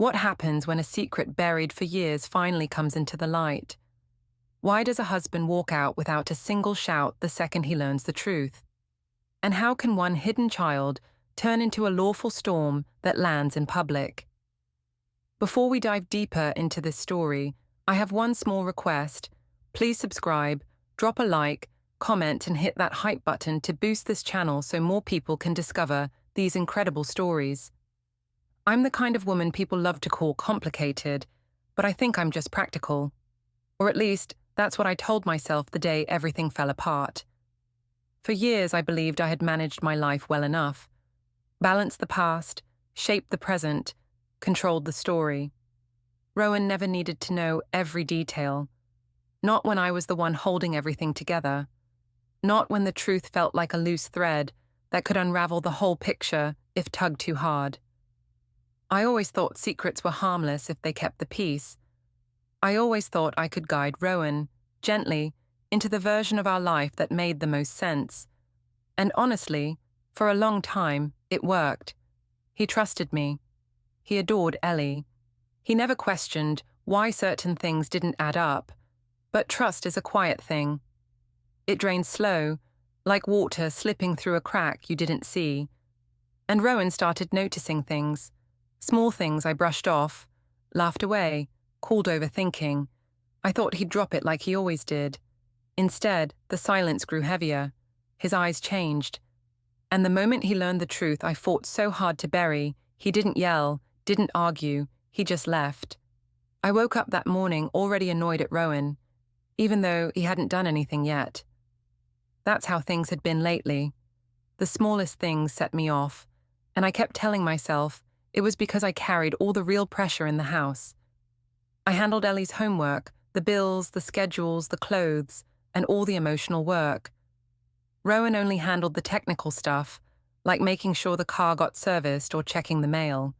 What happens when a secret buried for years finally comes into the light? Why does a husband walk out without a single shout the second he learns the truth? And how can one hidden child turn into a lawful storm that lands in public? Before we dive deeper into this story, I have one small request. Please subscribe, drop a like, comment, and hit that hype button to boost this channel so more people can discover these incredible stories. I'm the kind of woman people love to call complicated, but I think I'm just practical. Or at least, that's what I told myself the day everything fell apart. For years, I believed I had managed my life well enough. Balanced the past, shaped the present, controlled the story. Rowan never needed to know every detail. Not when I was the one holding everything together. Not when the truth felt like a loose thread that could unravel the whole picture if tugged too hard. I always thought secrets were harmless if they kept the peace. I always thought I could guide Rowan, gently, into the version of our life that made the most sense. And honestly, for a long time, it worked. He trusted me. He adored Ellie. He never questioned why certain things didn't add up. But trust is a quiet thing. It drains slow, like water slipping through a crack you didn't see. And Rowan started noticing things. Small things I brushed off, laughed away, called overthinking. I thought he'd drop it like he always did. Instead, the silence grew heavier. His eyes changed. And the moment he learned the truth I fought so hard to bury, he didn't yell, didn't argue, he just left. I woke up that morning already annoyed at Rowan, even though he hadn't done anything yet. That's how things had been lately. The smallest things set me off, and I kept telling myself it was because I carried all the real pressure in the house. I handled Ellie's homework, the bills, the schedules, the clothes, and all the emotional work. Rowan only handled the technical stuff, like making sure the car got serviced or checking the mail.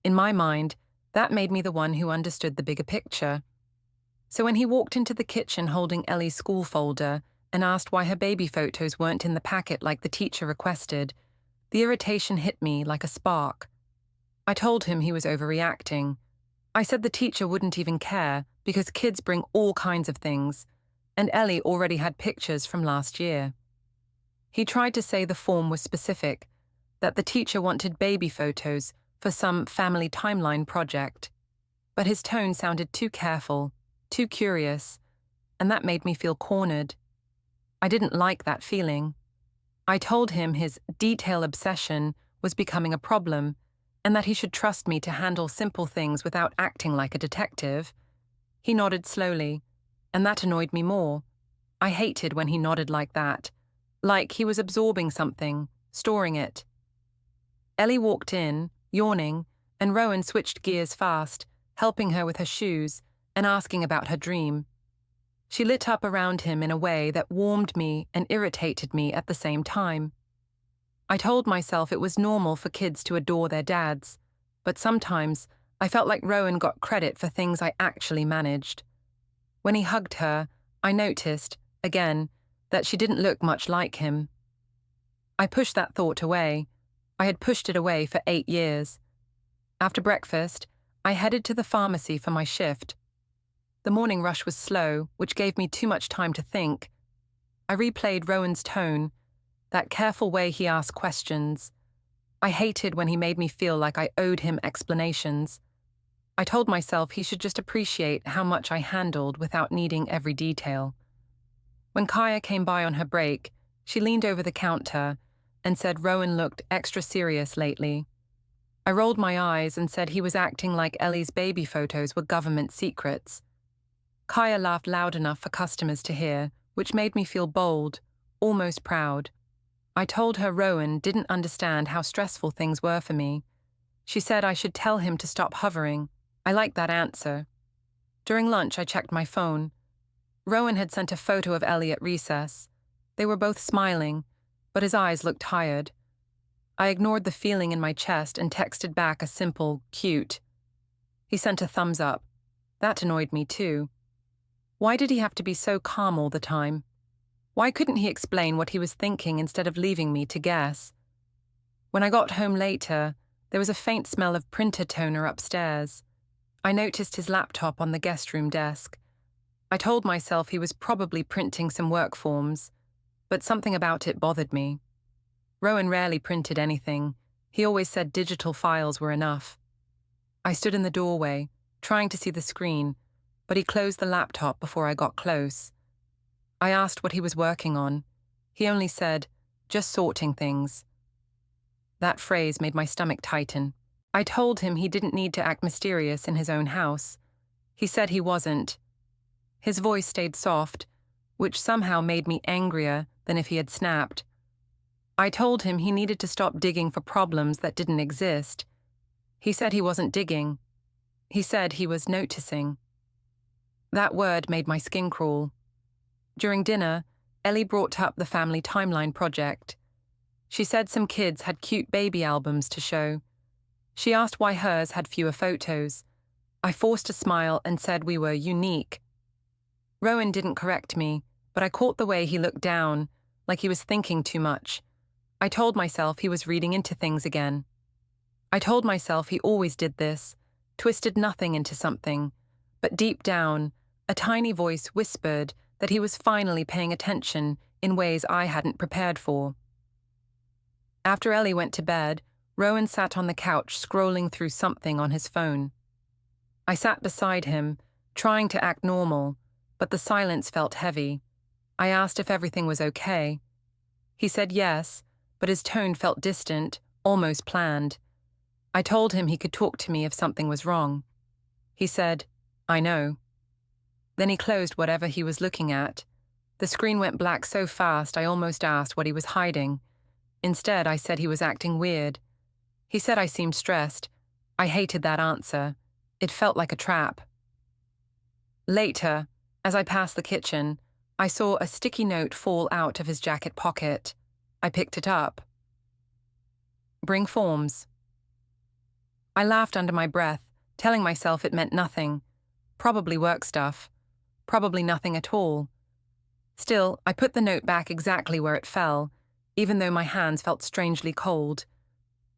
In my mind, that made me the one who understood the bigger picture. So when he walked into the kitchen holding Ellie's school folder and asked why her baby photos weren't in the packet like the teacher requested, the irritation hit me like a spark. I told him he was overreacting. I said the teacher wouldn't even care because kids bring all kinds of things, and Ellie already had pictures from last year. He tried to say the form was specific, that the teacher wanted baby photos for some family timeline project. But his tone sounded too careful, too curious, and that made me feel cornered. I didn't like that feeling. I told him his detail obsession was becoming a problem, and that he should trust me to handle simple things without acting like a detective. He nodded slowly, and that annoyed me more. I hated when he nodded like that, like he was absorbing something, storing it. Ellie walked in, yawning, and Rowan switched gears fast, helping her with her shoes and asking about her dream. She lit up around him in a way that warmed me and irritated me at the same time. I told myself it was normal for kids to adore their dads, but sometimes I felt like Rowan got credit for things I actually managed. When he hugged her, I noticed, again, that she didn't look much like him. I pushed that thought away. I had pushed it away for 8 years. After breakfast, I headed to the pharmacy for my shift. The morning rush was slow, which gave me too much time to think. I replayed Rowan's tone, that careful way he asked questions. I hated when he made me feel like I owed him explanations. I told myself he should just appreciate how much I handled without needing every detail. When Kaya came by on her break, she leaned over the counter and said Rowan looked extra serious lately. I rolled my eyes and said he was acting like Ellie's baby photos were government secrets. Kaya laughed loud enough for customers to hear, which made me feel bold, almost proud. I told her Rowan didn't understand how stressful things were for me. She said I should tell him to stop hovering. I liked that answer. During lunch, I checked my phone. Rowan had sent a photo of Ellie at recess. They were both smiling, but his eyes looked tired. I ignored the feeling in my chest and texted back a simple, cute. He sent a thumbs up. That annoyed me too. Why did he have to be so calm all the time? Why couldn't he explain what he was thinking instead of leaving me to guess? When I got home later, There was a faint smell of printer toner upstairs. I noticed his laptop on the guest room desk. I told myself he was probably printing some work forms, but something about it bothered me. Rowan rarely printed anything. He always said digital files were enough. I stood in the doorway, trying to see the screen, but he closed the laptop before I got close. I asked what he was working on. He only said, "Just sorting things." That phrase made my stomach tighten. I told him he didn't need to act mysterious in his own house. He said he wasn't. His voice stayed soft, which somehow made me angrier than if he had snapped. I told him he needed to stop digging for problems that didn't exist. He said he wasn't digging. He said he was noticing. That word made my skin crawl. During dinner, Ellie brought up the family timeline project. She said some kids had cute baby albums to show. She asked why hers had fewer photos. I forced a smile and said we were unique. Rowan didn't correct me, but I caught the way he looked down, like he was thinking too much. I told myself he was reading into things again. I told myself he always did this, twisted nothing into something, but deep down, a tiny voice whispered that he was finally paying attention in ways I hadn't prepared for. After Ellie went to bed, Rowan sat on the couch scrolling through something on his phone. I sat beside him, trying to act normal, but the silence felt heavy. I asked if everything was okay. He said yes, but his tone felt distant, almost planned. I told him he could talk to me if something was wrong. He said, "I know." Then he closed whatever he was looking at. The screen went black so fast I almost asked what he was hiding. Instead, I said he was acting weird. He said I seemed stressed. I hated that answer. It felt like a trap. Later, as I passed the kitchen, I saw a sticky note fall out of his jacket pocket. I picked it up. "Bring forms." I laughed under my breath, telling myself it meant nothing. Probably work stuff. Probably nothing at all. Still, I put the note back exactly where it fell, even though my hands felt strangely cold.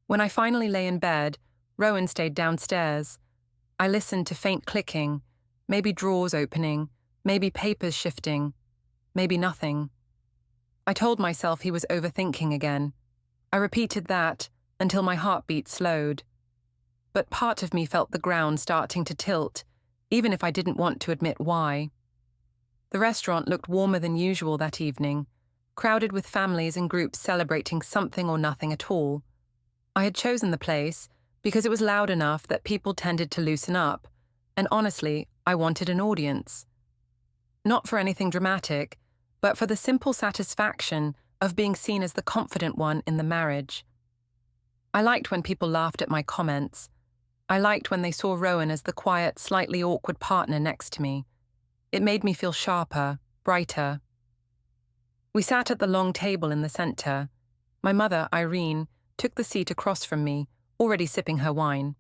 When I finally lay in bed, Rowan stayed downstairs. I listened to faint clicking, maybe drawers opening, maybe papers shifting, maybe nothing. I told myself he was overthinking again. I repeated that until my heartbeat slowed. But part of me felt the ground starting to tilt, even if I didn't want to admit why. The restaurant looked warmer than usual that evening, crowded with families and groups celebrating something or nothing at all. I had chosen the place because it was loud enough that people tended to loosen up, and honestly, I wanted an audience. Not for anything dramatic, but for the simple satisfaction of being seen as the confident one in the marriage. I liked when people laughed at my comments. I liked when they saw Rowan as the quiet, slightly awkward partner next to me. It made me feel sharper, brighter. We sat at the long table in the center. My mother, Irene, took the seat across from me, already sipping her wine.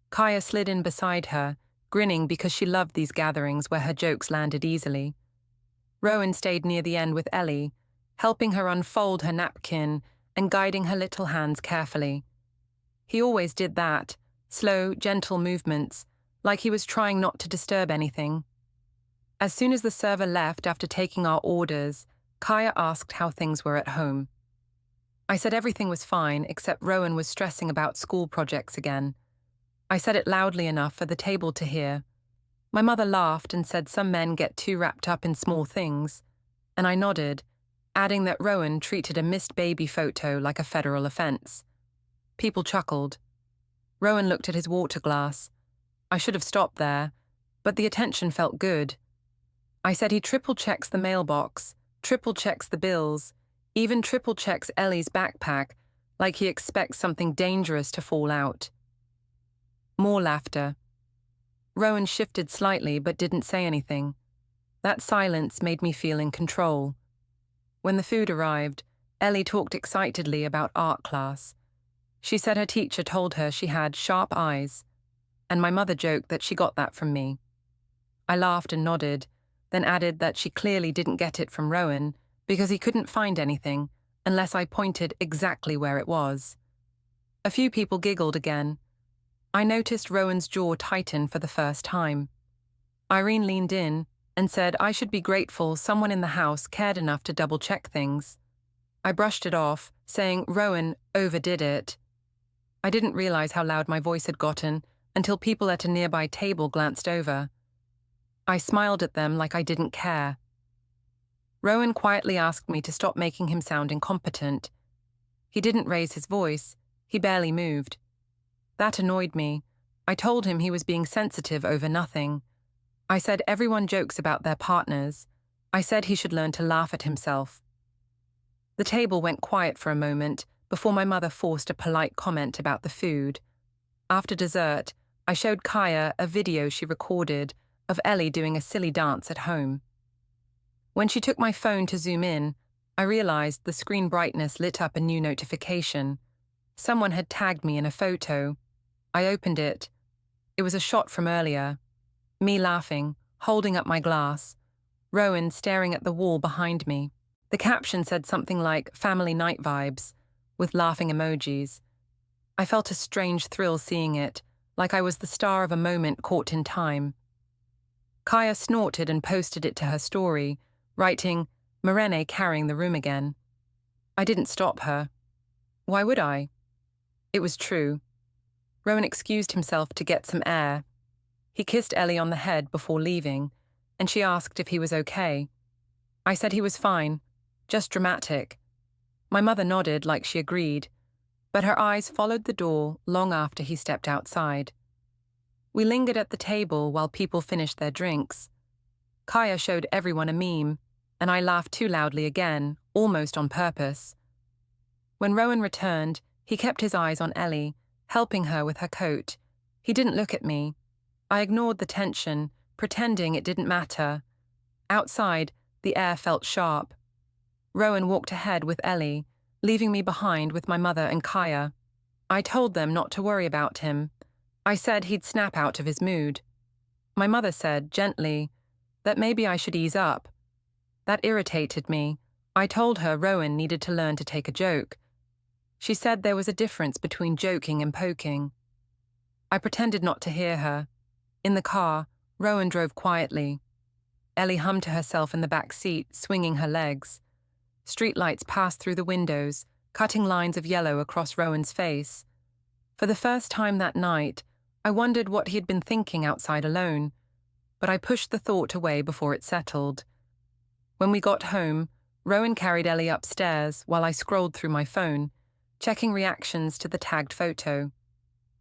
Kaya slid in beside her, grinning because she loved these gatherings where her jokes landed easily. Rowan stayed near the end with Ellie, helping her unfold her napkin and guiding her little hands carefully. He always did that, slow, gentle movements, like he was trying not to disturb anything. As soon as the server left after taking our orders, Kaya asked how things were at home. I said everything was fine, except Rowan was stressing about school projects again. I said it loudly enough for the table to hear. My mother laughed and said some men get too wrapped up in small things, and I nodded, adding that Rowan treated a missed baby photo like a federal offense. People chuckled. Rowan looked at his water glass. I should have stopped there, but the attention felt good. I said he triple-checks the mailbox, triple-checks the bills, even triple-checks Ellie's backpack, like he expects something dangerous to fall out. More laughter. Rowan shifted slightly but didn't say anything. That silence made me feel in control. When the food arrived, Ellie talked excitedly about art class. She said her teacher told her she had sharp eyes, and my mother joked that she got that from me. I laughed and nodded, then added that she clearly didn't get it from Rowan because he couldn't find anything unless I pointed exactly where it was. A few people giggled again. I noticed Rowan's jaw tighten for the first time. Irene leaned in and said I should be grateful someone in the house cared enough to double-check things. I brushed it off, saying Rowan overdid it. I didn't realize how loud my voice had gotten until people at a nearby table glanced over. I smiled at them like I didn't care. Rowan quietly asked me to stop making him sound incompetent. He didn't raise his voice, he barely moved. That annoyed me. I told him he was being sensitive over nothing. I said everyone jokes about their partners. I said he should learn to laugh at himself. The table went quiet for a moment before my mother forced a polite comment about the food. After dessert, I showed Kaya a video she recorded of Ellie doing a silly dance at home. When she took my phone to zoom in, I realized the screen brightness lit up a new notification. Someone had tagged me in a photo. I opened it. It was a shot from earlier. Me laughing, holding up my glass. Rowan staring at the wall behind me. The caption said something like family night vibes, with laughing emojis. I felt a strange thrill seeing it, like I was the star of a moment caught in time. Kaya snorted and posted it to her story, writing, Mirene carrying the room again. I didn't stop her. Why would I? It was true. Rowan excused himself to get some air. He kissed Ellie on the head before leaving, and she asked if he was okay. I said he was fine, just dramatic. My mother nodded like she agreed, but her eyes followed the door long after he stepped outside. We lingered at the table while people finished their drinks. Kaya showed everyone a meme, and I laughed too loudly again, almost on purpose. When Rowan returned, he kept his eyes on Ellie, helping her with her coat. He didn't look at me. I ignored the tension, pretending it didn't matter. Outside, the air felt sharp. Rowan walked ahead with Ellie, leaving me behind with my mother and Kaya. I told them not to worry about him. I said he'd snap out of his mood. My mother said, gently, that maybe I should ease up. That irritated me. I told her Rowan needed to learn to take a joke. She said there was a difference between joking and poking. I pretended not to hear her. In the car, Rowan drove quietly. Ellie hummed to herself in the back seat, swinging her legs. Streetlights passed through the windows, cutting lines of yellow across Rowan's face. For the first time that night, I wondered what he had been thinking outside alone, but I pushed the thought away before it settled. When we got home, Rowan carried Ellie upstairs while I scrolled through my phone, checking reactions to the tagged photo.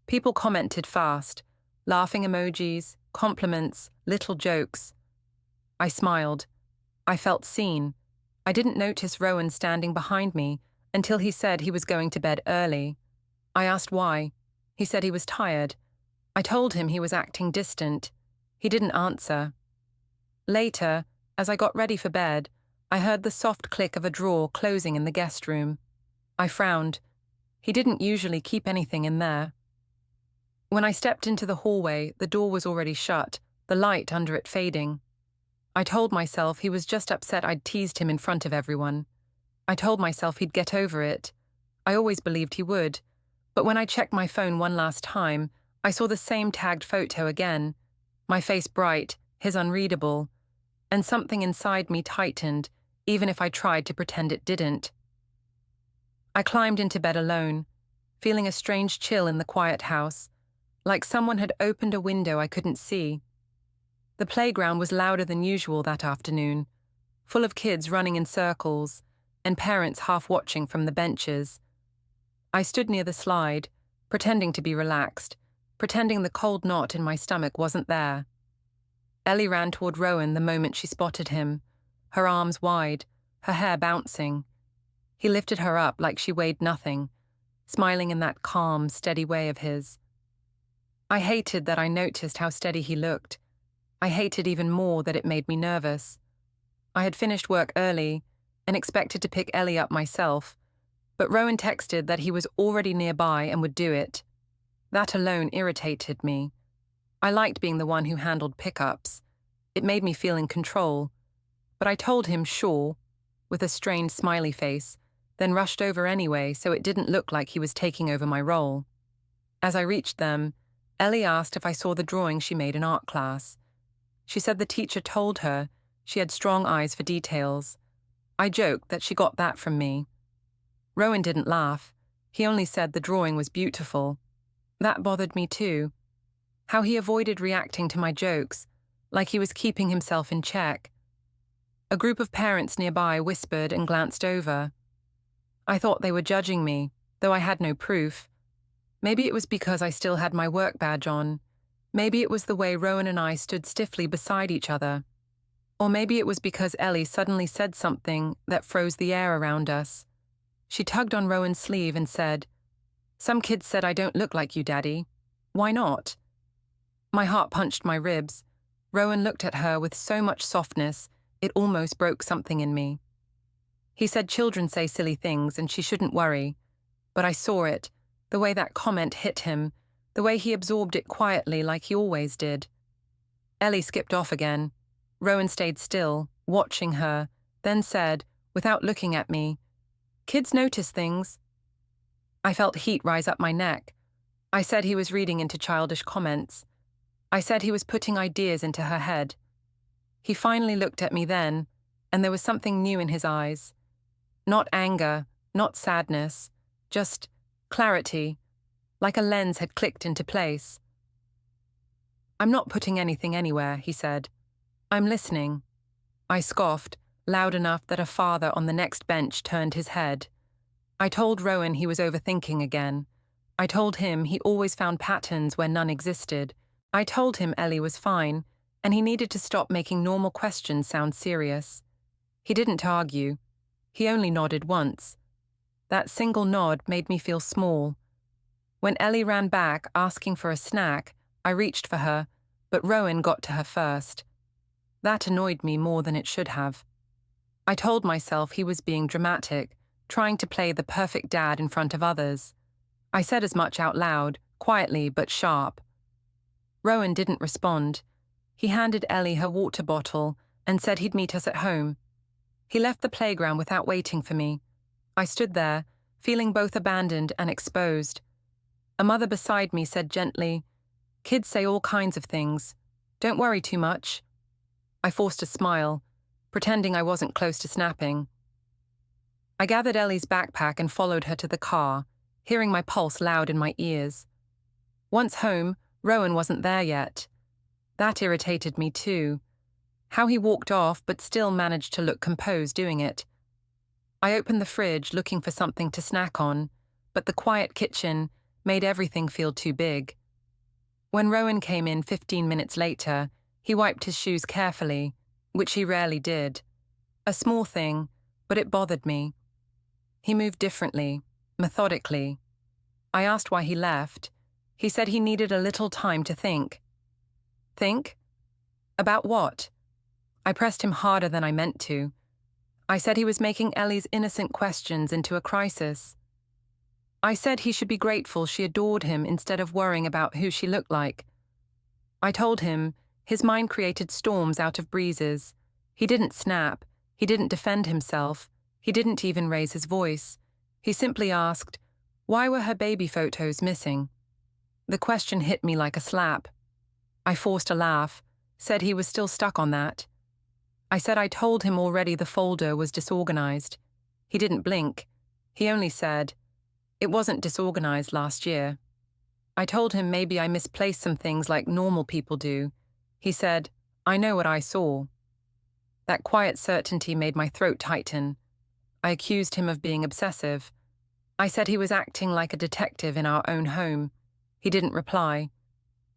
People commented fast, laughing emojis, compliments, little jokes. I smiled. I felt seen. I didn't notice Rowan standing behind me until he said he was going to bed early. I asked why. He said he was tired. I told him he was acting distant. He didn't answer. Later, as I got ready for bed, I heard the soft click of a drawer closing in the guest room. I frowned. He didn't usually keep anything in there. When I stepped into the hallway, the door was already shut, the light under it fading. I told myself he was just upset I'd teased him in front of everyone. I told myself he'd get over it. I always believed he would. But when I checked my phone one last time, I saw the same tagged photo again. My face bright, his unreadable. And something inside me tightened, even if I tried to pretend it didn't. I climbed into bed alone, feeling a strange chill in the quiet house, like someone had opened a window I couldn't see. The playground was louder than usual that afternoon, full of kids running in circles, and parents half watching from the benches. I stood near the slide, pretending to be relaxed, pretending the cold knot in my stomach wasn't there. Ellie ran toward Rowan the moment she spotted him, her arms wide, her hair bouncing. He lifted her up like she weighed nothing, smiling in that calm, steady way of his. I hated that I noticed how steady he looked. I hated even more that it made me nervous. I had finished work early and expected to pick Ellie up myself, but Rowan texted that he was already nearby and would do it. That alone irritated me. I liked being the one who handled pickups. It made me feel in control. But I told him, sure, with a strained smiley face, then rushed over anyway so it didn't look like he was taking over my role. As I reached them, Ellie asked if I saw the drawing she made in art class. She said the teacher told her she had strong eyes for details. I joked that she got that from me. Rowan didn't laugh. He only said the drawing was beautiful. That bothered me too. How he avoided reacting to my jokes, like he was keeping himself in check. A group of parents nearby whispered and glanced over. I thought they were judging me, though I had no proof. Maybe it was because I still had my work badge on. Maybe it was the way Rowan and I stood stiffly beside each other. Or maybe it was because Ellie suddenly said something that froze the air around us. She tugged on Rowan's sleeve and said, "Some kids said I don't look like you, Daddy. Why not?" My heart punched my ribs. Rowan looked at her with so much softness, it almost broke something in me. He said children say silly things and she shouldn't worry. But I saw it, the way that comment hit him, the way he absorbed it quietly like he always did. Ellie skipped off again. Rowan stayed still, watching her, then said, without looking at me, "Kids notice things." I felt heat rise up my neck. I said he was reading into childish comments. I said he was putting ideas into her head. He finally looked at me then, and there was something new in his eyes. Not anger, not sadness, just clarity, like a lens had clicked into place. "I'm not putting anything anywhere," he said. "I'm listening." I scoffed, loud enough that a father on the next bench turned his head. I told Rowan he was overthinking again. I told him he always found patterns where none existed. I told him Ellie was fine, and he needed to stop making normal questions sound serious. He didn't argue. He only nodded once. That single nod made me feel small. When Ellie ran back asking for a snack, I reached for her, but Rowan got to her first. That annoyed me more than it should have. I told myself he was being dramatic, trying to play the perfect dad in front of others. I said as much out loud, quietly but sharp. Rowan didn't respond. He handed Ellie her water bottle and said he'd meet us at home. He left the playground without waiting for me. I stood there, feeling both abandoned and exposed. A mother beside me said gently, "Kids say all kinds of things. Don't worry too much." I forced a smile, pretending I wasn't close to snapping. I gathered Ellie's backpack and followed her to the car, hearing my pulse loud in my ears. Once home, Rowan wasn't there yet. That irritated me too. How he walked off but still managed to look composed doing it. I opened the fridge looking for something to snack on, but the quiet kitchen made everything feel too big. When Rowan came in 15 minutes later, he wiped his shoes carefully, which he rarely did. A small thing, but it bothered me. He moved differently, methodically. I asked why he left. He said he needed a little time to think. Think? About what? I pressed him harder than I meant to. I said he was making Ellie's innocent questions into a crisis. I said he should be grateful she adored him instead of worrying about who she looked like. I told him his mind created storms out of breezes. He didn't snap. He didn't defend himself. He didn't even raise his voice. He simply asked, why were her baby photos missing? The question hit me like a slap. I forced a laugh, said he was still stuck on that. I said I told him already the folder was disorganized. He didn't blink. He only said, it wasn't disorganized last year. I told him maybe I misplaced some things like normal people do. He said, I know what I saw. That quiet certainty made my throat tighten. I accused him of being obsessive. I said he was acting like a detective in our own home. He didn't reply.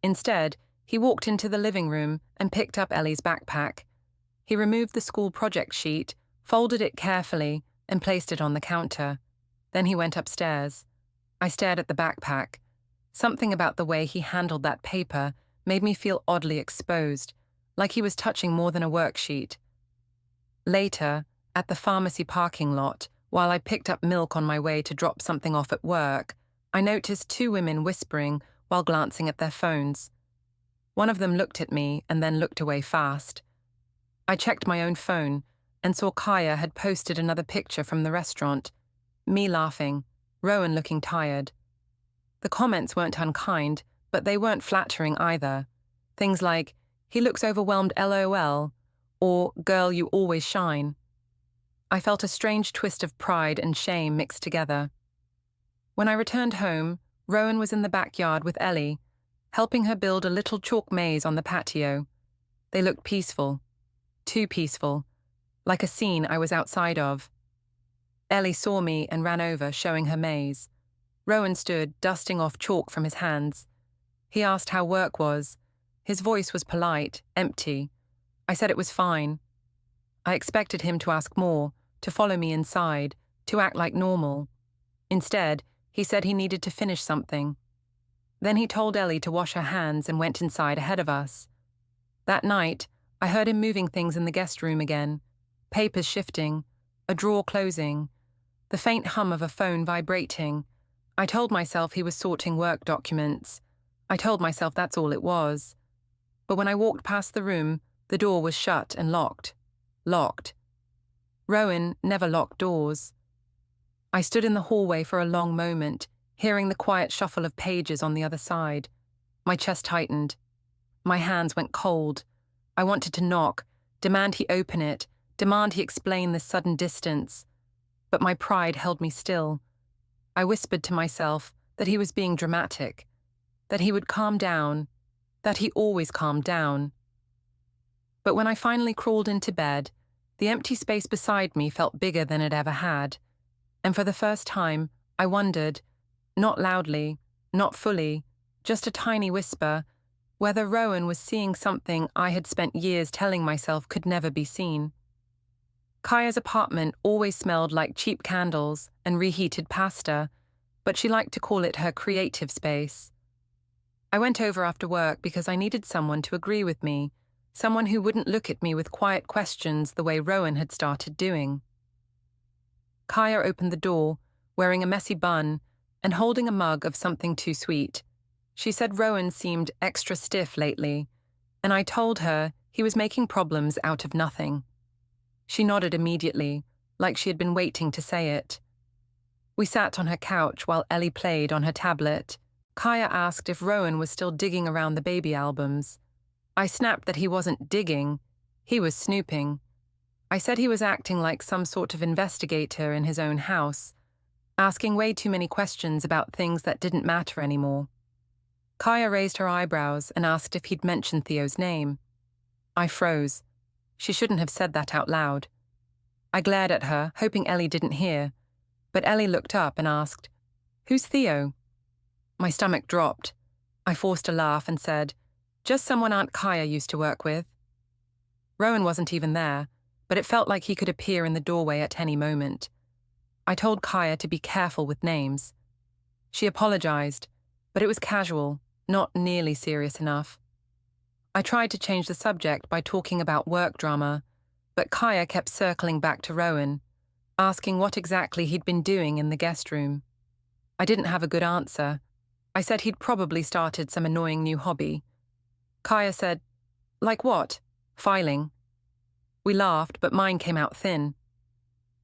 Instead, he walked into the living room and picked up Ellie's backpack. He removed the school project sheet, folded it carefully, and placed it on the counter. Then he went upstairs. I stared at the backpack. Something about the way he handled that paper made me feel oddly exposed, like he was touching more than a worksheet. Later, at the pharmacy parking lot, while I picked up milk on my way to drop something off at work, I noticed two women whispering while glancing at their phones. One of them looked at me and then looked away fast. I checked my own phone and saw Kaya had posted another picture from the restaurant. Me laughing, Rowan looking tired. The comments weren't unkind, but they weren't flattering either. Things like, "He looks overwhelmed LOL," or "Girl, you always shine." I felt a strange twist of pride and shame mixed together. When I returned home, Rowan was in the backyard with Ellie, helping her build a little chalk maze on the patio. They looked peaceful. Too peaceful. Like a scene I was outside of. Ellie saw me and ran over, showing her maze. Rowan stood, dusting off chalk from his hands. He asked how work was. His voice was polite, empty. I said it was fine. I expected him to ask more, to follow me inside, to act like normal. Instead, he said he needed to finish something. Then he told Ellie to wash her hands and went inside ahead of us. That night, I heard him moving things in the guest room again. Papers shifting, a drawer closing, the faint hum of a phone vibrating. I told myself he was sorting work documents. I told myself that's all it was. But when I walked past the room, the door was shut and locked. Locked. Rowan never locked doors. I stood in the hallway for a long moment, hearing the quiet shuffle of pages on the other side. My chest tightened. My hands went cold. I wanted to knock, demand he open it, demand he explain this sudden distance. But my pride held me still. I whispered to myself that he was being dramatic, that he would calm down, that he always calmed down. But when I finally crawled into bed, the empty space beside me felt bigger than it ever had. And for the first time, I wondered, not loudly, not fully, just a tiny whisper, whether Rowan was seeing something I had spent years telling myself could never be seen. Kaya's apartment always smelled like cheap candles and reheated pasta, but she liked to call it her creative space. I went over after work because I needed someone to agree with me, someone who wouldn't look at me with quiet questions the way Rowan had started doing. Kaya opened the door, wearing a messy bun and holding a mug of something too sweet. She said Rowan seemed extra stiff lately, and I told her he was making problems out of nothing. She nodded immediately, like she had been waiting to say it. We sat on her couch while Ellie played on her tablet. Kaya asked if Rowan was still digging around the baby albums. I snapped that he wasn't digging, he was snooping. I said he was acting like some sort of investigator in his own house, asking way too many questions about things that didn't matter anymore. Kaya raised her eyebrows and asked if he'd mentioned Theo's name. I froze. She shouldn't have said that out loud. I glared at her, hoping Ellie didn't hear, but Ellie looked up and asked, "Who's Theo?" My stomach dropped. I forced a laugh and said, "Just someone Aunt Kaya used to work with." Rowan wasn't even there, but it felt like he could appear in the doorway at any moment. I told Kaya to be careful with names. She apologized, but it was casual, not nearly serious enough. I tried to change the subject by talking about work drama, but Kaya kept circling back to Rowan, asking what exactly he'd been doing in the guest room. I didn't have a good answer. I said he'd probably started some annoying new hobby. Kaya said, "Like what?" "Filing." We laughed, but mine came out thin.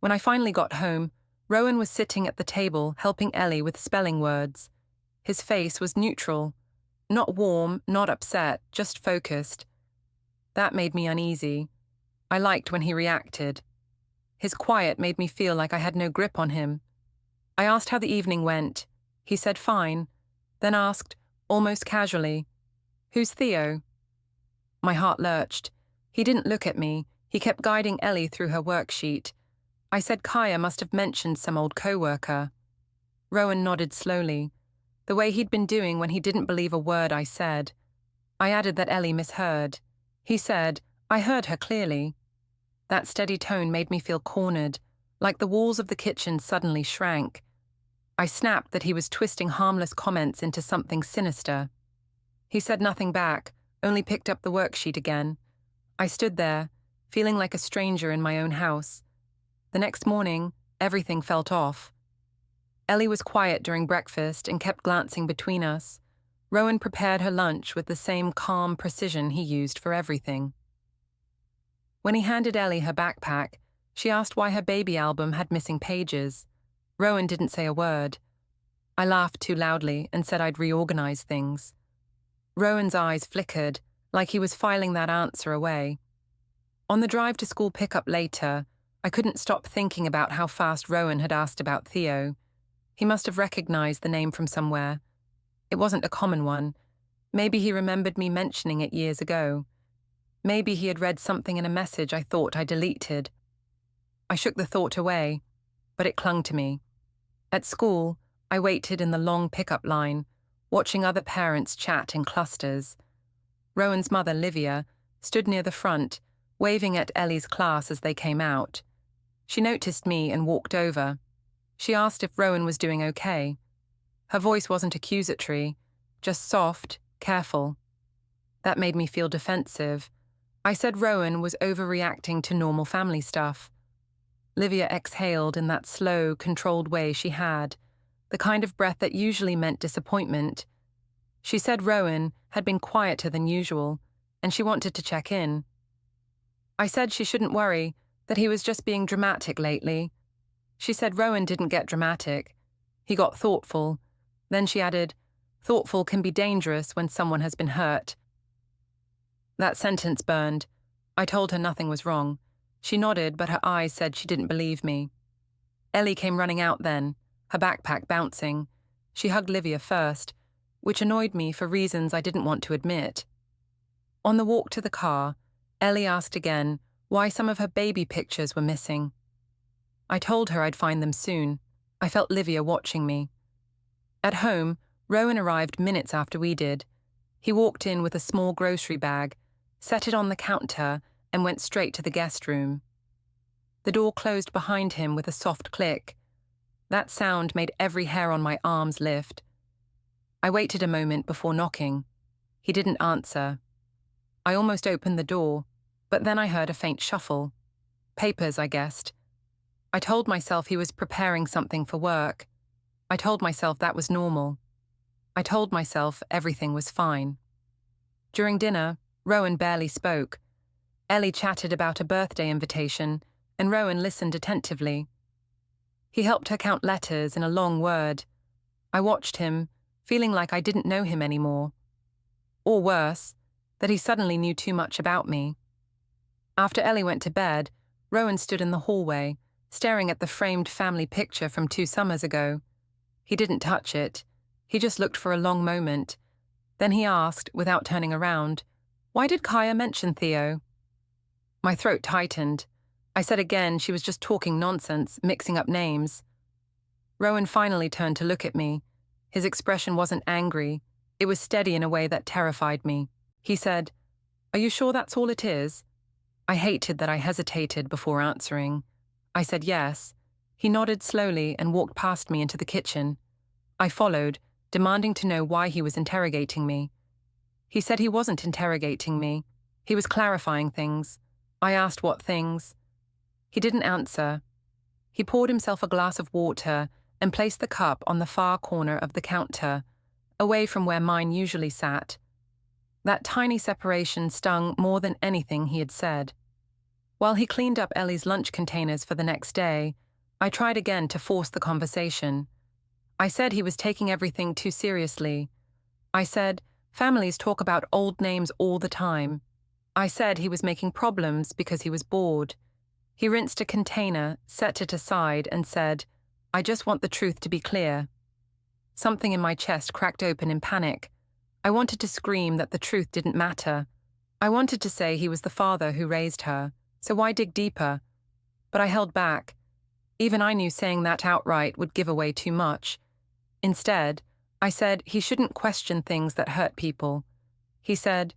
When I finally got home, Rowan was sitting at the table helping Ellie with spelling words. His face was neutral. Not warm, not upset, just focused. That made me uneasy. I liked when he reacted. His quiet made me feel like I had no grip on him. I asked how the evening went. He said fine, then asked, almost casually, "Who's Theo?" My heart lurched. He didn't look at me. He kept guiding Ellie through her worksheet. I said Kaya must have mentioned some old co-worker. Rowan nodded slowly, the way he'd been doing when he didn't believe a word I said. I added that Ellie misheard. He said, "I heard her clearly." That steady tone made me feel cornered, like the walls of the kitchen suddenly shrank. I snapped that he was twisting harmless comments into something sinister. He said nothing back, only picked up the worksheet again. I stood there, feeling like a stranger in my own house. The next morning, everything felt off. Ellie was quiet during breakfast and kept glancing between us. Rowan prepared her lunch with the same calm precision he used for everything. When he handed Ellie her backpack, she asked why her baby album had missing pages. Rowan didn't say a word. I laughed too loudly and said I'd reorganize things. Rowan's eyes flickered, like he was filing that answer away. On the drive to school pickup later, I couldn't stop thinking about how fast Rowan had asked about Theo. He must have recognized the name from somewhere. It wasn't a common one. Maybe he remembered me mentioning it years ago. Maybe he had read something in a message I thought I deleted. I shook the thought away, but it clung to me. At school, I waited in the long pickup line, watching other parents chat in clusters. Rowan's mother, Livia, stood near the front, waving at Ellie's class as they came out. She noticed me and walked over. She asked if Rowan was doing okay. Her voice wasn't accusatory, just soft, careful. That made me feel defensive. I said Rowan was overreacting to normal family stuff. Livia exhaled in that slow, controlled way she had, the kind of breath that usually meant disappointment. She said Rowan had been quieter than usual, and she wanted to check in. I said she shouldn't worry, that he was just being dramatic lately. She said Rowan didn't get dramatic. He got thoughtful. Then she added, thoughtful can be dangerous when someone has been hurt. That sentence burned. I told her nothing was wrong. She nodded, but her eyes said she didn't believe me. Ellie came running out then, her backpack bouncing. She hugged Livia first, which annoyed me for reasons I didn't want to admit. On the walk to the car, Ellie asked again why some of her baby pictures were missing. I told her I'd find them soon. I felt Livia watching me. At home, Rowan arrived minutes after we did. He walked in with a small grocery bag, set it on the counter, and went straight to the guest room. The door closed behind him with a soft click. That sound made every hair on my arms lift. I waited a moment before knocking. He didn't answer. I almost opened the door, but then I heard a faint shuffle. Papers, I guessed. I told myself he was preparing something for work. I told myself that was normal. I told myself everything was fine. During dinner, Rowan barely spoke. Ellie chatted about a birthday invitation, and Rowan listened attentively. He helped her count letters in a long word. I watched him, feeling like I didn't know him anymore. Or worse, that he suddenly knew too much about me. After Ellie went to bed, Rowan stood in the hallway, staring at the framed family picture from 2 summers ago. He didn't touch it. He just looked for a long moment. Then he asked, without turning around, "Why did Kaya mention Theo?" My throat tightened. I said again she was just talking nonsense, mixing up names. Rowan finally turned to look at me. His expression wasn't angry. It was steady in a way that terrified me. He said, "Are you sure that's all it is?" I hated that I hesitated before answering. I said yes. He nodded slowly and walked past me into the kitchen. I followed, demanding to know why he was interrogating me. He said he wasn't interrogating me. He was clarifying things. I asked what things. He didn't answer. He poured himself a glass of water and placed the cup on the far corner of the counter, away from where mine usually sat. That tiny separation stung more than anything he had said. While he cleaned up Ellie's lunch containers for the next day, I tried again to force the conversation. I said he was taking everything too seriously. I said families talk about old names all the time. I said he was making problems because he was bored. He rinsed a container, set it aside, and said, "I just want the truth to be clear." Something in my chest cracked open in panic. I wanted to scream that the truth didn't matter. I wanted to say he was the father who raised her, so why dig deeper? But I held back. Even I knew saying that outright would give away too much. Instead, I said he shouldn't question things that hurt people. He said,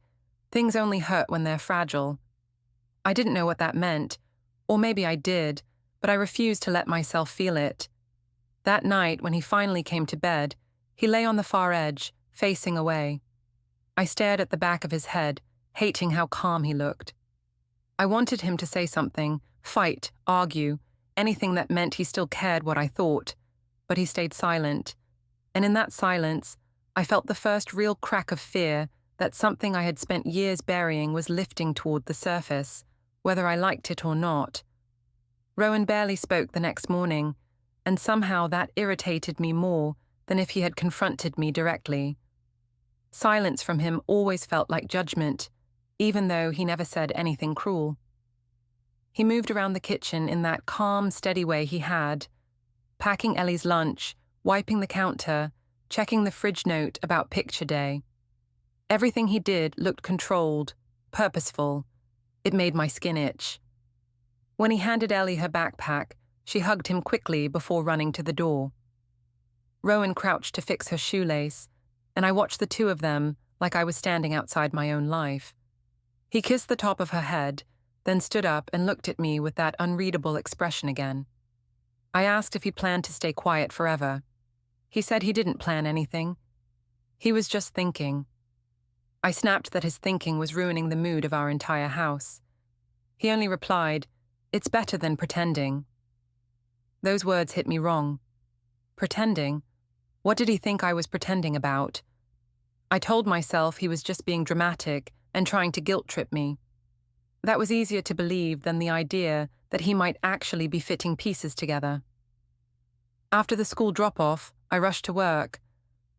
"Things only hurt when they're fragile." I didn't know what that meant, or maybe I did, but I refused to let myself feel it. That night, when he finally came to bed, he lay on the far edge, facing away. I stared at the back of his head, hating how calm he looked. I wanted him to say something, fight, argue, anything that meant he still cared what I thought, but he stayed silent. And in that silence, I felt the first real crack of fear that something I had spent years burying was lifting toward the surface, whether I liked it or not. Rowan barely spoke the next morning. and somehow that irritated me more than if he had confronted me directly. Silence from him always felt like judgment, even though he never said anything cruel. He moved around the kitchen in that calm, steady way he had, packing Ellie's lunch, wiping the counter, checking the fridge note about picture day. Everything he did looked controlled, purposeful. It made my skin itch. When he handed Ellie her backpack, she hugged him quickly before running to the door. Rowan crouched to fix her shoelace, and I watched the two of them like I was standing outside my own life. He kissed the top of her head, then stood up and looked at me with that unreadable expression again. I asked if he planned to stay quiet forever. He said he didn't plan anything. He was just thinking. I snapped that his thinking was ruining the mood of our entire house. He only replied, "It's better than pretending." Those words hit me wrong. Pretending? What did he think I was pretending about? I told myself he was just being dramatic and trying to guilt-trip me. That was easier to believe than the idea that he might actually be fitting pieces together. After the school drop-off, I rushed to work.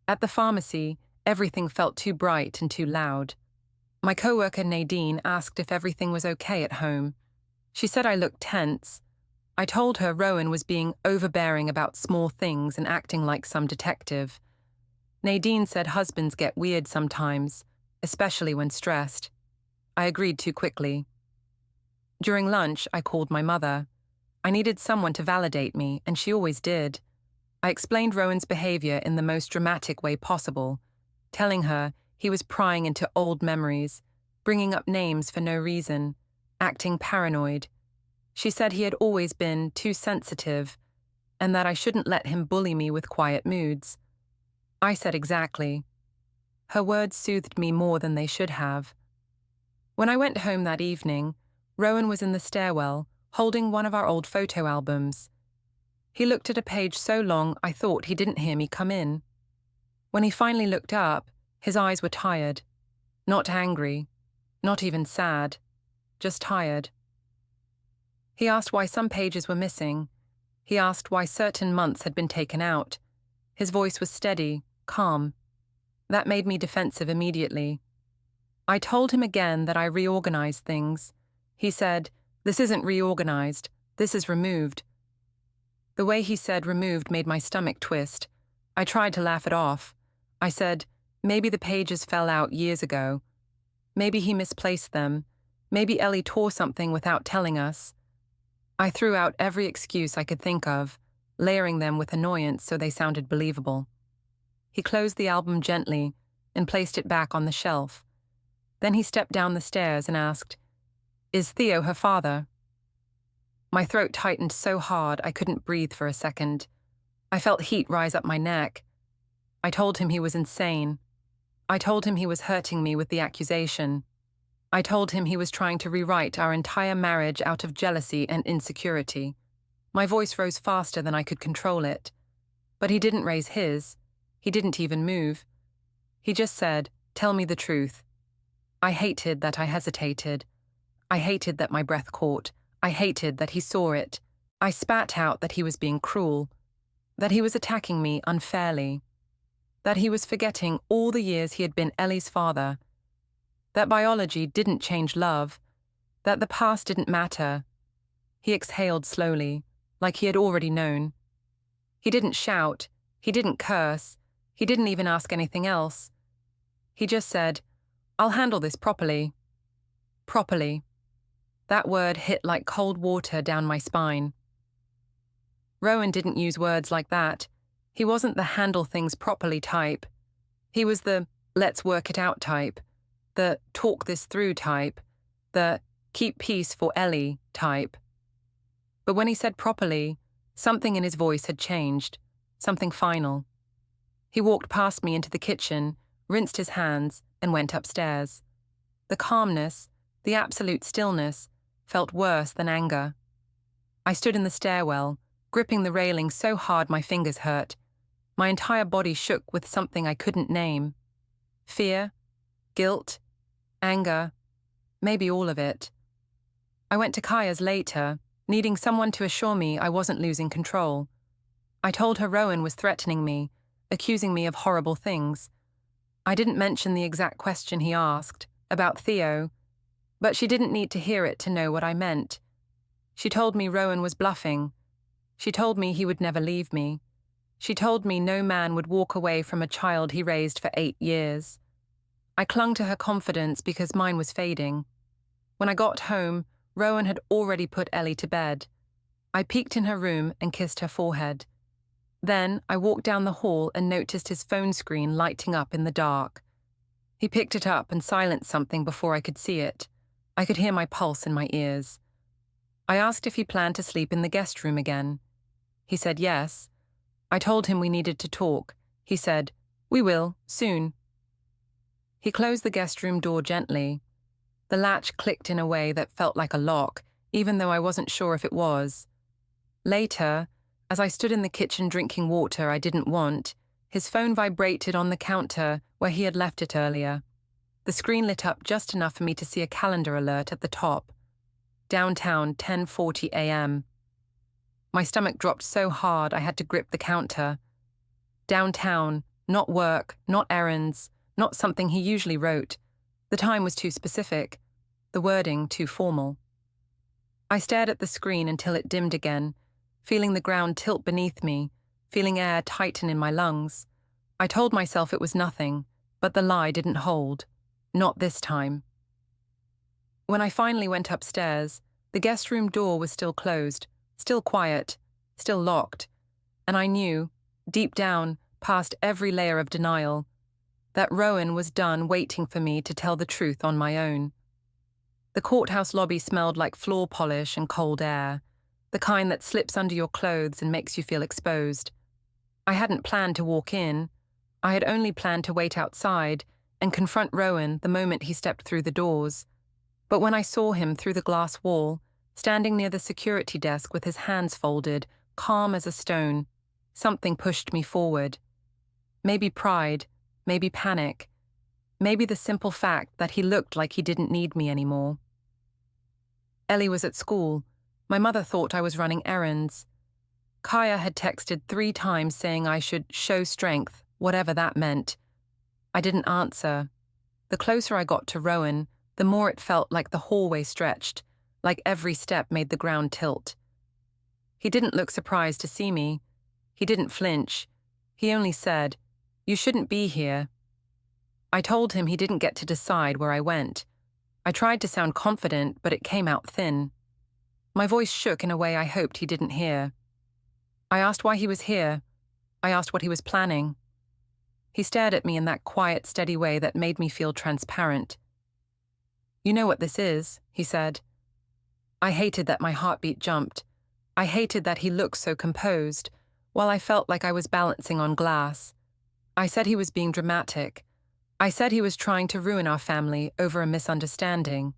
At the pharmacy, everything felt too bright and too loud. My coworker Nadine asked if everything was okay at home. She said I looked tense. I told her Rowan was being overbearing about small things and acting like some detective. Nadine said husbands get weird sometimes, especially when stressed. I agreed too quickly. During lunch, I called my mother. I needed someone to validate me, and she always did. I explained Rowan's behavior in the most dramatic way possible, telling her he was prying into old memories, bringing up names for no reason, acting paranoid. She said he had always been too sensitive, and that I shouldn't let him bully me with quiet moods. I said exactly. Her words soothed me more than they should have. When I went home that evening, Rowan was in the stairwell, holding one of our old photo albums. He looked at a page so long I thought he didn't hear me come in. When he finally looked up, his eyes were tired. Not angry, not even sad, just tired. He asked why some pages were missing. He asked why certain months had been taken out. His voice was steady, calm. That made me defensive immediately. I told him again that I reorganized things. He said, "This isn't reorganized, this is removed." The way he said removed made my stomach twist. I tried to laugh it off. I said, maybe the pages fell out years ago. Maybe he misplaced them. Maybe Ellie tore something without telling us. I threw out every excuse I could think of, layering them with annoyance so they sounded believable. He closed the album gently and placed it back on the shelf. Then he stepped down the stairs and asked, "Is Theo her father?" My throat tightened so hard I couldn't breathe for a second. I felt heat rise up my neck. I told him he was insane. I told him he was hurting me with the accusation. I told him he was trying to rewrite our entire marriage out of jealousy and insecurity. My voice rose faster than I could control it. But he didn't raise his. He didn't even move. He just said, "Tell me the truth." I hated that I hesitated. I hated that my breath caught. I hated that he saw it. I spat out that he was being cruel, that he was attacking me unfairly, that he was forgetting all the years he had been Ellie's father, that biology didn't change love, that the past didn't matter. He exhaled slowly, like he had already known. He didn't shout, he didn't curse, he didn't even ask anything else. He just said, "I'll handle this properly." Properly. That word hit like cold water down my spine. Rowan didn't use words like that. He wasn't the handle things properly type. He was the let's work it out type, the talk this through type, the keep peace for Ellie type. But when he said properly, something in his voice had changed, something final. He walked past me into the kitchen, rinsed his hands, and went upstairs. The calmness, the absolute stillness, felt worse than anger. I stood in the stairwell, gripping the railing so hard my fingers hurt. My entire body shook with something I couldn't name. Fear, guilt, anger, maybe all of it. I went to Kaya's later, needing someone to assure me I wasn't losing control. I told her Rowan was threatening me, accusing me of horrible things. I didn't mention the exact question he asked, about Theo, but she didn't need to hear it to know what I meant. She told me Rowan was bluffing. She told me he would never leave me. She told me no man would walk away from a child he raised for 8 years. I clung to her confidence because mine was fading. When I got home, Rowan had already put Ellie to bed. I peeked in her room and kissed her forehead. Then I walked down the hall and noticed his phone screen lighting up in the dark. He picked it up and silenced something before I could see it. I could hear my pulse in my ears. I asked if he planned to sleep in the guest room again. He said yes. I told him we needed to talk. He said, "We will, soon." He closed the guest room door gently. The latch clicked in a way that felt like a lock, even though I wasn't sure if it was. Later, as I stood in the kitchen drinking water I didn't want, his phone vibrated on the counter where he had left it earlier. The screen lit up just enough for me to see a calendar alert at the top. Downtown, 10:40 a.m. My stomach dropped so hard I had to grip the counter. Downtown, not work, not errands, not something he usually wrote. The time was too specific, the wording too formal. I stared at the screen until it dimmed again, feeling the ground tilt beneath me, feeling air tighten in my lungs. I told myself it was nothing, but the lie didn't hold. Not this time. When I finally went upstairs, the guest room door was still closed, still quiet, still locked, and I knew, deep down, past every layer of denial, that Rowan was done waiting for me to tell the truth on my own. The courthouse lobby smelled like floor polish and cold air, the kind that slips under your clothes and makes you feel exposed. I hadn't planned to walk in. I had only planned to wait outside and confront Rowan the moment he stepped through the doors. But when I saw him through the glass wall, standing near the security desk with his hands folded, calm as a stone, something pushed me forward. Maybe pride, maybe panic, maybe the simple fact that he looked like he didn't need me anymore. Ellie was at school. My mother thought I was running errands. Kaya had texted 3 times saying I should show strength, whatever that meant. I didn't answer. The closer I got to Rowan, the more it felt like the hallway stretched, like every step made the ground tilt. He didn't look surprised to see me. He didn't flinch. He only said, "You shouldn't be here." I told him he didn't get to decide where I went. I tried to sound confident, but it came out thin. My voice shook in a way I hoped he didn't hear. I asked why he was here. I asked what he was planning. He stared at me in that quiet, steady way that made me feel transparent. "You know what this is," he said. I hated that my heartbeat jumped. I hated that he looked so composed, while I felt like I was balancing on glass. I said he was being dramatic. I said he was trying to ruin our family over a misunderstanding.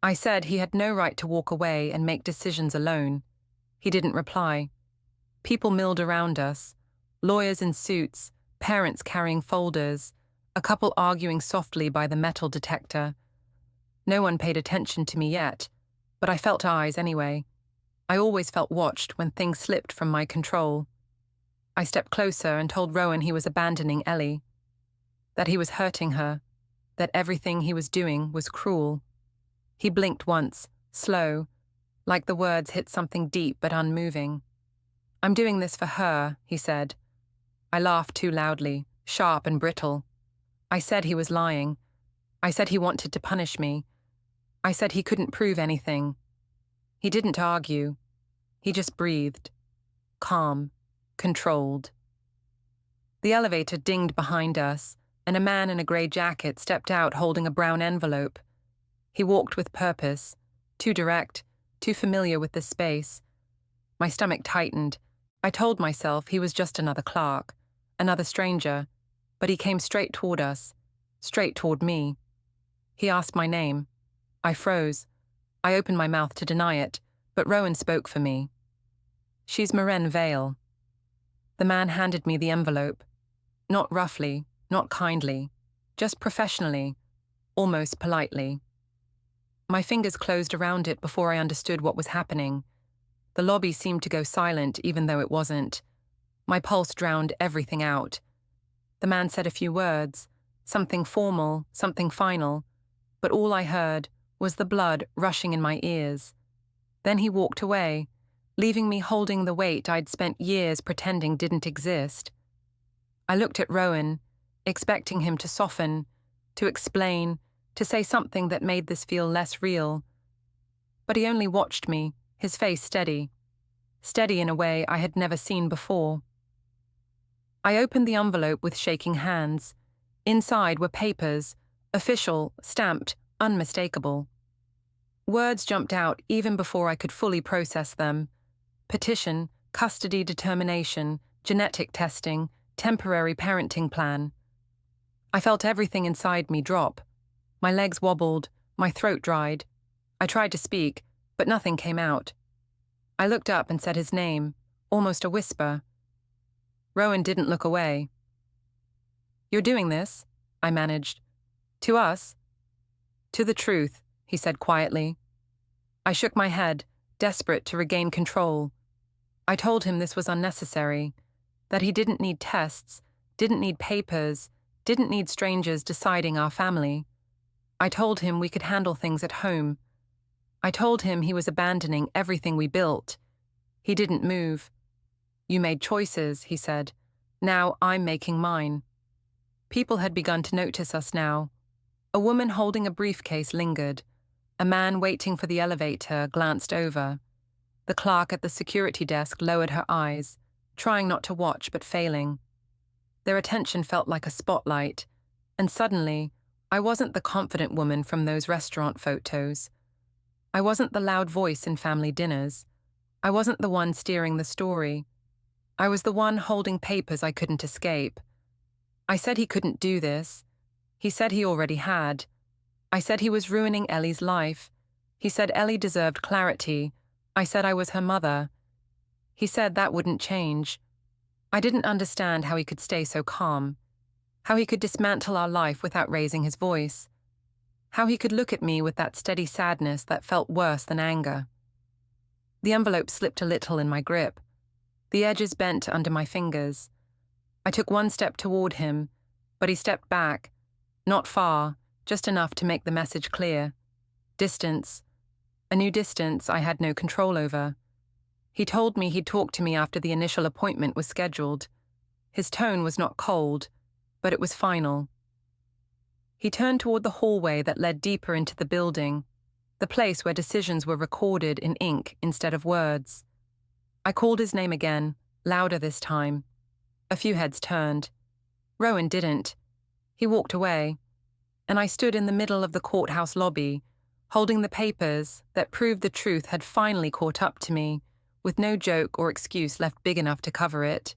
I said he had no right to walk away and make decisions alone. He didn't reply. People milled around us. Lawyers in suits, parents carrying folders, a couple arguing softly by the metal detector. No one paid attention to me yet, but I felt eyes anyway. I always felt watched when things slipped from my control. I stepped closer and told Rowan he was abandoning Ellie, that he was hurting her, that everything he was doing was cruel. He blinked once, slow, like the words hit something deep but unmoving. "I'm doing this for her," he said. I laughed too loudly, sharp and brittle. I said he was lying. I said he wanted to punish me. I said he couldn't prove anything. He didn't argue. He just breathed. Calm. Controlled. The elevator dinged behind us, and a man in a grey jacket stepped out holding a brown envelope. He walked with purpose, too direct, too familiar with the space. My stomach tightened. I told myself he was just another clerk, another stranger, but he came straight toward us, straight toward me. He asked my name. I froze. I opened my mouth to deny it, but Rowan spoke for me. "She's Maren Vale." The man handed me the envelope. Not roughly, not kindly, just professionally, almost politely. My fingers closed around it before I understood what was happening. The lobby seemed to go silent even though it wasn't. My pulse drowned everything out. The man said a few words, something formal, something final, but all I heard was the blood rushing in my ears. Then he walked away, leaving me holding the weight I'd spent years pretending didn't exist. I looked at Rowan, expecting him to soften, to explain, to say something that made this feel less real. But he only watched me, his face steady in a way I had never seen before. I opened the envelope with shaking hands. Inside were papers, official, stamped, unmistakable. Words jumped out even before I could fully process them. Petition, custody determination, genetic testing, temporary parenting plan. I felt everything inside me drop. My legs wobbled, my throat dried. I tried to speak, but nothing came out. I looked up and said his name, almost a whisper. Rowan didn't look away. "You're doing this?" I managed. "To us?" "To the truth," he said quietly. I shook my head, desperate to regain control. I told him this was unnecessary, that he didn't need tests, didn't need papers, didn't need strangers deciding our family. I told him we could handle things at home. I told him he was abandoning everything we built. He didn't move. "You made choices," he said. "Now I'm making mine." People had begun to notice us now. A woman holding a briefcase lingered. A man waiting for the elevator glanced over. The clerk at the security desk lowered her eyes, trying not to watch but failing. Their attention felt like a spotlight, and suddenly, I wasn't the confident woman from those restaurant photos. I wasn't the loud voice in family dinners. I wasn't the one steering the story. I was the one holding papers I couldn't escape. I said he couldn't do this. He said he already had. I said he was ruining Ellie's life. He said Ellie deserved clarity. I said I was her mother. He said that wouldn't change. I didn't understand how he could stay so calm, how he could dismantle our life without raising his voice, how he could look at me with that steady sadness that felt worse than anger. The envelope slipped a little in my grip. The edges bent under my fingers. I took one step toward him, but he stepped back, not far, just enough to make the message clear. Distance. A new distance I had no control over. He told me he'd talk to me after the initial appointment was scheduled. His tone was not cold, but it was final. He turned toward the hallway that led deeper into the building, the place where decisions were recorded in ink instead of words. I called his name again, louder this time. A few heads turned. Rowan didn't. He walked away, and I stood in the middle of the courthouse lobby, holding the papers that proved the truth had finally caught up to me, with no joke or excuse left big enough to cover it.